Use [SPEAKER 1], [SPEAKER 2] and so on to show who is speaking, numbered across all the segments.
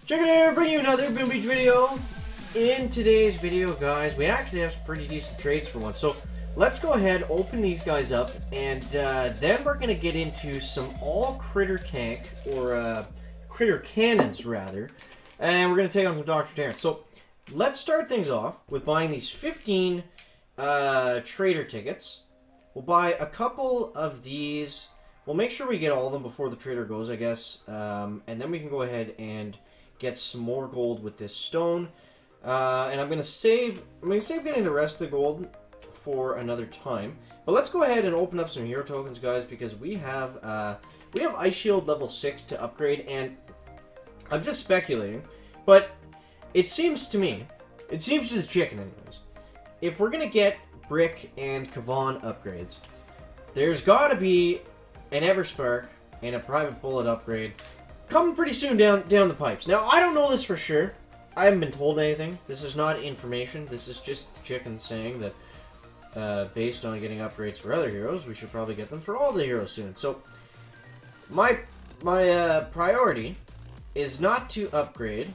[SPEAKER 1] Check it here, bring you another Boom Beach video. In today's video, guys, we actually have some pretty decent trades for once. So let's go ahead, open these guys up, and then we're going to get into some all-critter tank, or critter cannons, rather. And we're going to take on some Dr. Terrence. So let's start things off with buying these 15 trader tickets. We'll buy a couple of these. We'll make sure we get all of them before the trader goes, I guess. And then we can go ahead and get some more gold with this stone. And I'm going to save getting the rest of the gold for another time. But let's go ahead and open up some hero tokens, guys, because we have Ice Shield level 6 to upgrade, and I'm just speculating, but it seems to me, it seems to the chicken anyways, if we're going to get Brick and Kavan upgrades, there's got to be an Everspark and a Private Bullet upgrade coming pretty soon down the pipes. Now, I don't know this for sure. I haven't been told anything. This is not information. This is just the chicken saying that based on getting upgrades for other heroes, we should probably get them for all the heroes soon. So, my priority is not to upgrade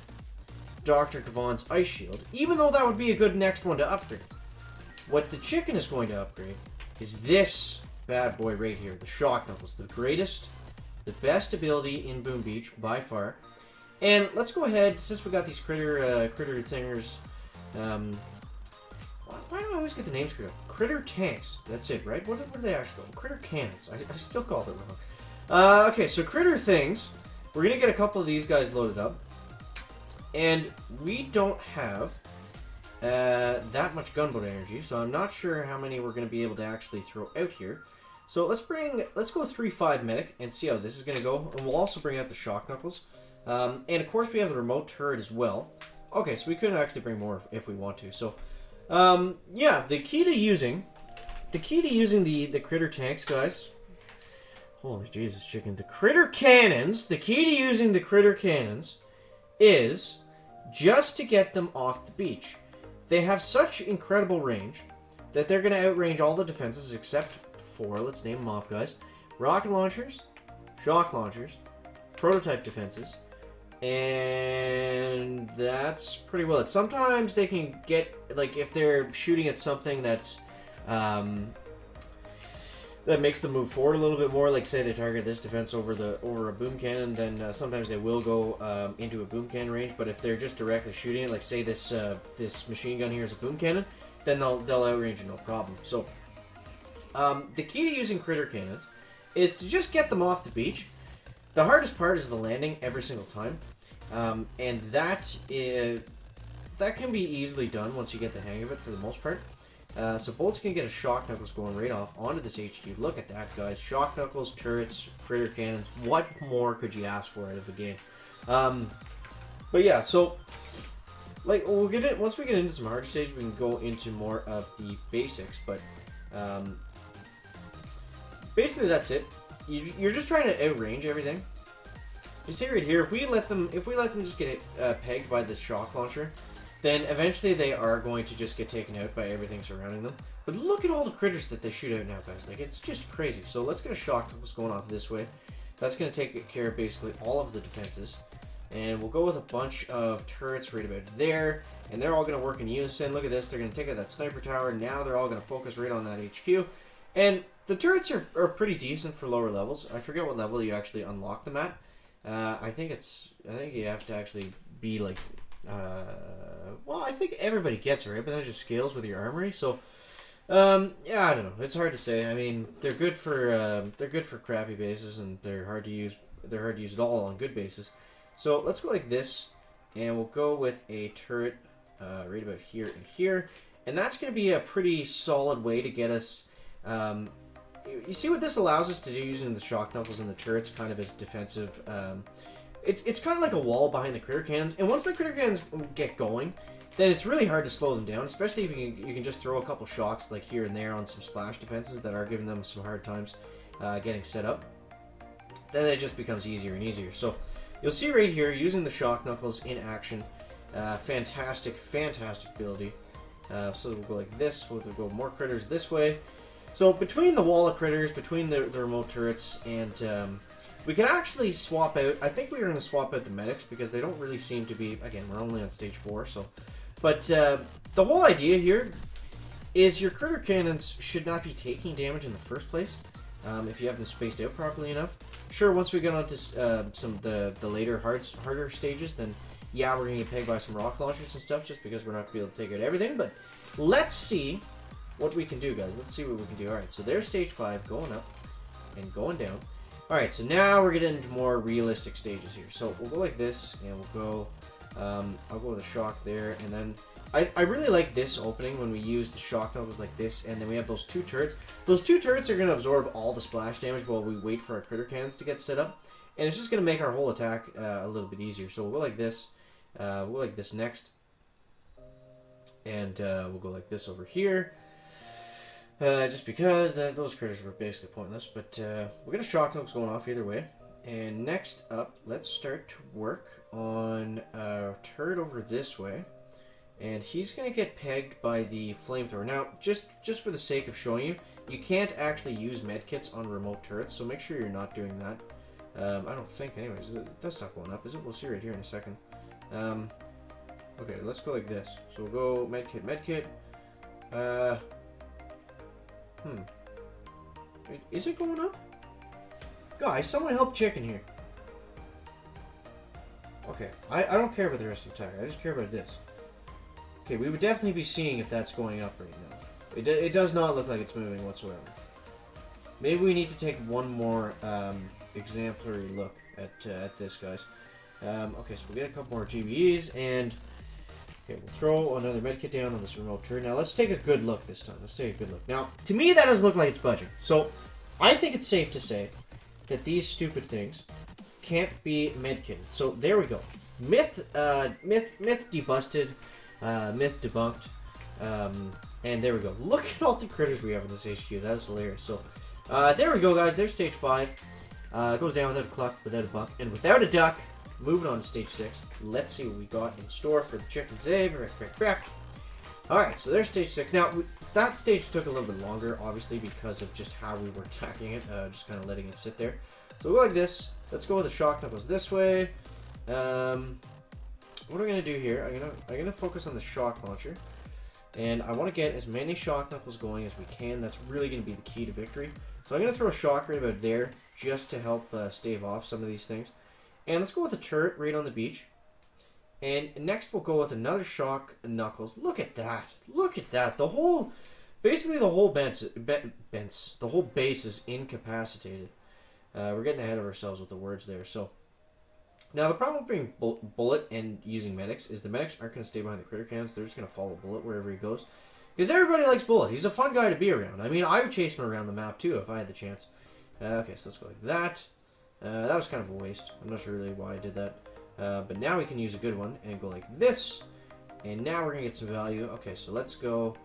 [SPEAKER 1] Dr. Kavan's Ice Shield, even though that would be a good next one to upgrade. What the chicken is going to upgrade is this bad boy right here, the Shock Knuckles, the greatest, the best ability in Boom Beach by far. And let's go ahead, since we got these critter thingers. Why do I always get the names screwed up? Critter tanks. That's it, right? What are they actually called? Critter cannons. I still called it wrong. Okay, so critter things. We're gonna get a couple of these guys loaded up, and we don't have that much gunboat energy, so I'm not sure how many we're gonna be able to actually throw out here. So let's go 3-5 medic and see how this is gonna go, and we'll also bring out the Shock Knuckles. And of course we have the remote turret as well. Okay, so we could actually bring more if we want to. So, yeah, the key to using the critter tanks, guys. Holy Jesus, chicken! The critter cannons. The key to using the critter cannons is just to get them off the beach. They have such incredible range that they're going to outrange all the defenses except for, let's name them off, guys: rocket launchers, shock launchers, prototype defenses. And that's pretty well it. Sometimes they can get, like, if they're shooting at something that's that makes them move forward a little bit more, like say they target this defense over a boom cannon, then sometimes they will go into a boom cannon range. But if they're just directly shooting it, like say this this machine gun here is a boom cannon, then they'll outrange it no problem. So the key to using critter cannons is to just get them off the beach. The hardest part is the landing every single time, and that can be easily done once you get the hang of it for the most part. So Bolt's can get a Shock Knuckles going right off onto this HQ. Look at that, guys. Shock Knuckles, turrets, critter cannons. What more could you ask for out of a game? But yeah, so like we'll get it once we get into some hard stage. We can go into more of the basics, but basically that's it. You're just trying to outrange everything. You see right here, if we let them just get pegged by the shock launcher, then eventually they are going to just get taken out by everything surrounding them. But look at all the critters that they shoot out now, guys. Like, it's just crazy. So let's get a shock knuckles going off this way. That's going to take care of basically all of the defenses. And we'll go with a bunch of turrets right about there. And they're all going to work in unison. Look at this. They're going to take out that sniper tower. Now they're all going to focus right on that HQ. And the turrets are pretty decent for lower levels. I forget what level you actually unlock them at. I think you have to actually be like, well, I think everybody gets it, right? But that just scales with your armory. So, yeah, I don't know. It's hard to say. I mean, they're good for crappy bases, and they're hard to use. They're hard to use at all on good bases. So let's go like this, and we'll go with a turret right about here and here, and that's going to be a pretty solid way to get us. You see what this allows us to do using the shock knuckles and the turrets kind of as defensive. It's kind of like a wall behind the critter cannons, and once the critter cannons get going, then it's really hard to slow them down, especially if you can just throw a couple shocks like here and there on some splash defenses that are giving them some hard times getting set up. Then it just becomes easier and easier. So you'll see right here, using the shock knuckles in action, fantastic ability. So we'll go like this, we'll go more critters this way. So between the wall of critters, between the remote turrets, and we can actually swap out. I think we're going to swap out the medics because they don't really seem to be. Again, we're only on stage 4, so. But the whole idea here is your critter cannons should not be taking damage in the first place if you have them spaced out properly enough. Sure, once we get on to some of the later harder stages, then yeah, we're going to get pegged by some rock launchers and stuff just because we're not going to be able to take out everything. But let's see what we can do, guys. Let's see what we can do. Alright, so there's stage 5 going up and going down. Alright, so now we're getting into more realistic stages here. So we'll go like this, and we'll go, I'll go with a shock there, and then I really like this opening when we use the shock knuckles like this, and then we have those 2 turrets. Those 2 turrets are going to absorb all the splash damage while we wait for our critter cannons to get set up, and it's just going to make our whole attack a little bit easier. So we'll go like this, we'll go like this next, and we'll go like this over here. Just because those critters were basically pointless, but we'll get a shock knuckles going off either way. And next up, let's start to work on a turret over this way. And he's going to get pegged by the flamethrower. Now, just for the sake of showing you, you can't actually use medkits on remote turrets, so make sure you're not doing that. I don't think, anyways. That's not going up, is it? We'll see right here in a second. Okay, let's go like this. So we'll go medkit, medkit. Wait, is it going up? Guys, someone help chicken here. Okay, I don't care about the rest of the attack. I just care about this. Okay, we would definitely be seeing if that's going up right now. It does not look like it's moving whatsoever. Maybe we need to take one more exemplary look at this, guys. Okay, so we'll get a couple more GBEs, and okay, we'll throw another medkit down on this remote turret. Now, let's take a good look this time. Let's take a good look. Now, to me, that doesn't look like it's budging. So, I think it's safe to say that these stupid things can't be medkitted. So, there we go. Myth debusted. Myth debunked. And there we go. Look at all the critters we have in this HQ. That is hilarious. So, there we go, guys. There's stage 5. It goes down without a cluck, without a buck, and without a duck. Moving on to stage 6. Let's see what we got in store for the chicken today. Alright, so there's stage 6. Now, that stage took a little bit longer, obviously, because of just how we were attacking it. Just kind of letting it sit there. So we'll go like this. Let's go with the shock knuckles this way. What are we going to do here? I'm gonna focus on the shock launcher. And I want to get as many shock knuckles going as we can. That's really going to be the key to victory. So I'm going to throw a shock right about there, just to help stave off some of these things. And let's go with a turret right on the beach. And next we'll go with another shock knuckles. Look at that. Look at that. Basically the whole the whole base is incapacitated. We're getting ahead of ourselves with the words there. So now the problem with being bullet and using medics is the medics aren't going to stay behind the critter cannons. They're just going to follow bullet wherever he goes. Because everybody likes bullet. He's a fun guy to be around. I mean, I would chase him around the map too if I had the chance. Okay, so let's go like that. That was kind of a waste. I'm not sure really why I did that. But now we can use a good one and go like this. And now we're going to get some value. Okay, so let's go...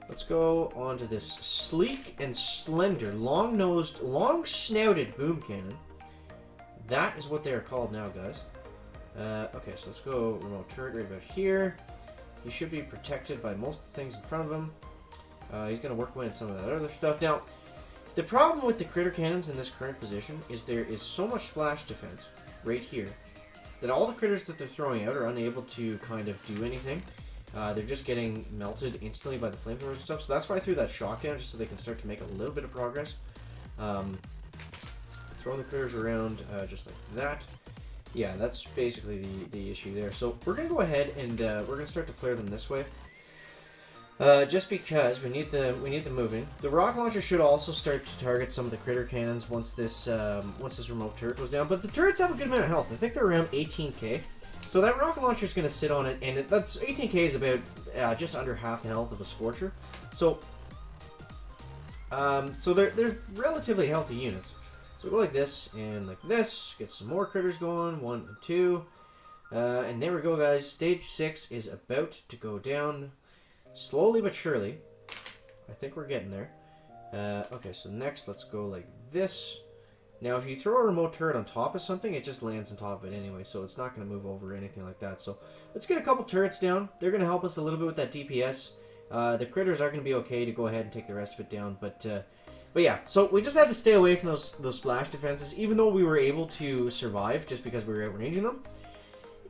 [SPEAKER 1] Let's go on to this sleek and slender, long-nosed, long-snouted boom cannon. That is what they are called now, guys. Okay, so let's go remote turret right about here. He should be protected by most of the things in front of him. He's going to work away on some of that other stuff. Now, the problem with the critter cannons in this current position is there is so much splash defense right here that all the critters that they're throwing out are unable to kind of do anything. They're just getting melted instantly by the flamethrowers and stuff. So that's why I threw that shock down, just so they can start to make a little bit of progress. Throwing the critters around just like that. Yeah, that's basically the issue there. So we're going to go ahead and we're going to start to flare them this way. Just because we need the moving. The rock launcher should also start to target some of the critter cannons once this remote turret goes down. But the turrets have a good amount of health. I think they're around 18k. So that rocket launcher is going to sit on it, and that's 18k is about just under half the health of a Scorcher. So, they're relatively healthy units. So go like this and like this. Get some more critters going. 1 and 2, and there we go, guys. Stage 6 is about to go down, slowly but surely. I think we're getting there. Okay, so next let's go like this. Now, if you throw a remote turret on top of something, it just lands on top of it anyway, so it's not going to move over or anything like that. So, let's get a couple turrets down. They're going to help us a little bit with that DPS. The critters are going to be okay to go ahead and take the rest of it down, but But yeah, so we just had to stay away from those splash defenses, even though we were able to survive just because we were outranging them.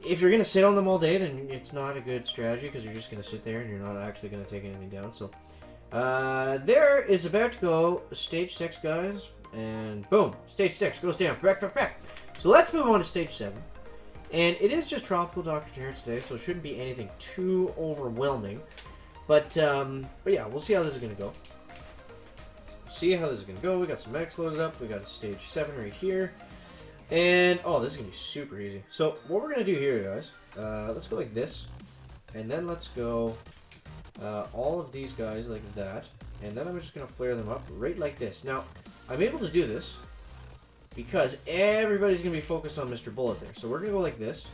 [SPEAKER 1] If you're going to sit on them all day, then it's not a good strategy because you're just going to sit there and you're not actually going to take anything down. So there is about to go stage 6, guys. And boom, stage 6 goes down. Back. So let's move on to stage 7. And it is just Tropical Dr. Terrence today, so it shouldn't be anything too overwhelming. But yeah, we'll see how this is going to go. We got some medics loaded up. We got a stage 7 right here. And, oh, this is going to be super easy. So, what we're going to do here, guys, let's go like this. And then let's go all of these guys like that. And then I'm just going to flare them up right like this. Now, I'm able to do this because everybody's going to be focused on Mr. Bullet there. So, we're going to go like this.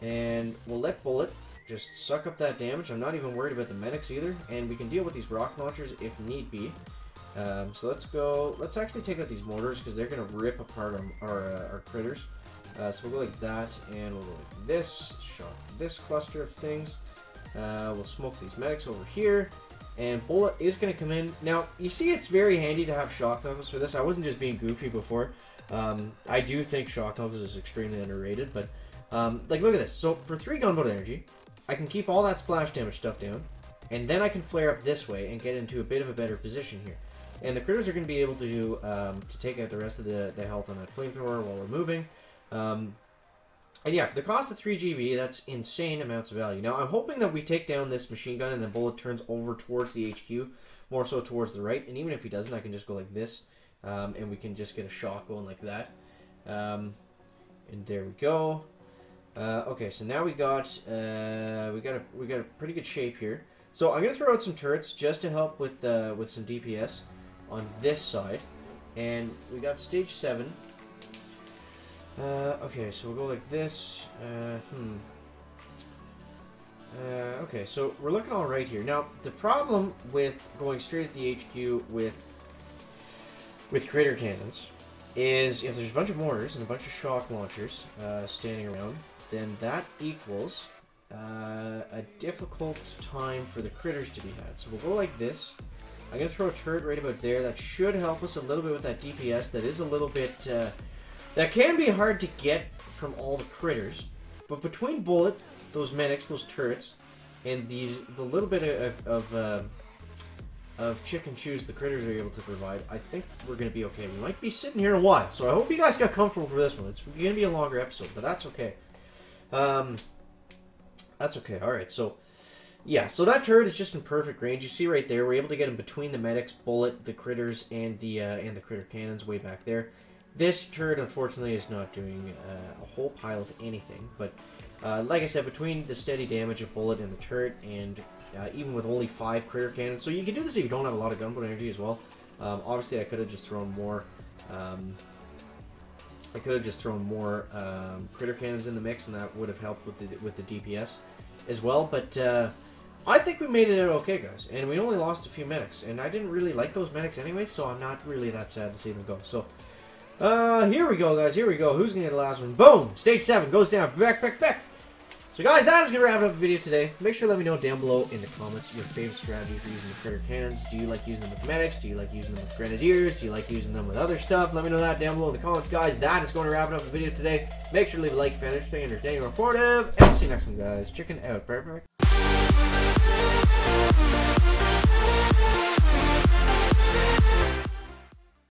[SPEAKER 1] And we'll let Bullet just suck up that damage. I'm not even worried about the medics either. And we can deal with these rock launchers if need be. So let's actually take out these mortars because they're going to rip apart our critters. So we'll go like that, and we'll go like this, shock this cluster of things. We'll smoke these medics over here, and Bullet is going to come in. Now, you see it's very handy to have shock knuckles for this. I wasn't just being goofy before. I do think shock knuckles is extremely underrated, but like look at this. So for 3 gunboat energy, I can keep all that splash damage stuff down, and then I can flare up this way and get into a bit of a better position here. And the critters are going to be able to take out the rest of the health on that flamethrower while we're moving. And yeah, for the cost of 3 GB, that's insane amounts of value. Now, I'm hoping that we take down this machine gun and the Bullet turns over towards the HQ, more so towards the right. And even if he doesn't, I can just go like this, and we can just get a shot going like that. And there we go. Okay, so now we got a pretty good shape here. So I'm gonna throw out some turrets just to help with some DPS on this side, and we got stage 7. Okay, so we'll go like this. Okay, so we're looking all right here. Now, the problem with going straight at the HQ with critter cannons is if there's a bunch of mortars and a bunch of shock launchers standing around, then that equals a difficult time for the critters to be had. So we'll go like this. I'm going to throw a turret right about there. That should help us a little bit with that DPS. That is a little bit... that can be hard to get from all the critters. But between Bullet, those medics, those turrets, and the little bit of chicken shoes the critters are able to provide, I think we're going to be okay. We might be sitting here a while, so I hope you guys got comfortable for this one. It's going to be a longer episode, but that's okay. That's okay. Alright, so... yeah, so that turret is just in perfect range. You see right there, we're able to get him between the medics, Bullet, the critters, and the critter cannons way back there. This turret, unfortunately, is not doing a whole pile of anything. But, like I said, between the steady damage of Bullet and the turret, and even with only 5 critter cannons, so you can do this if you don't have a lot of gunboat energy as well. Obviously, I could have just thrown more... critter cannons in the mix, and that would have helped with the DPS as well. But I think we made it out okay, guys, and we only lost a few medics, and I didn't really like those medics anyway, so I'm not really that sad to see them go. So here we go, guys. Here we go. Who's gonna get the last one? Boom! Stage 7 goes down. Back. So, guys, that is gonna wrap up the video today. Make sure to let me know down below in the comments your favorite strategy for using the critter cannons. Do you like using them with medics? Do you like using them with grenadiers? Do you like using them with other stuff? Let me know that down below in the comments, guys. That is going to wrap up the video today. Make sure to leave a like if you found it interesting, entertaining, or informative. And I'll see you next one, guys. Chicken out. Bye.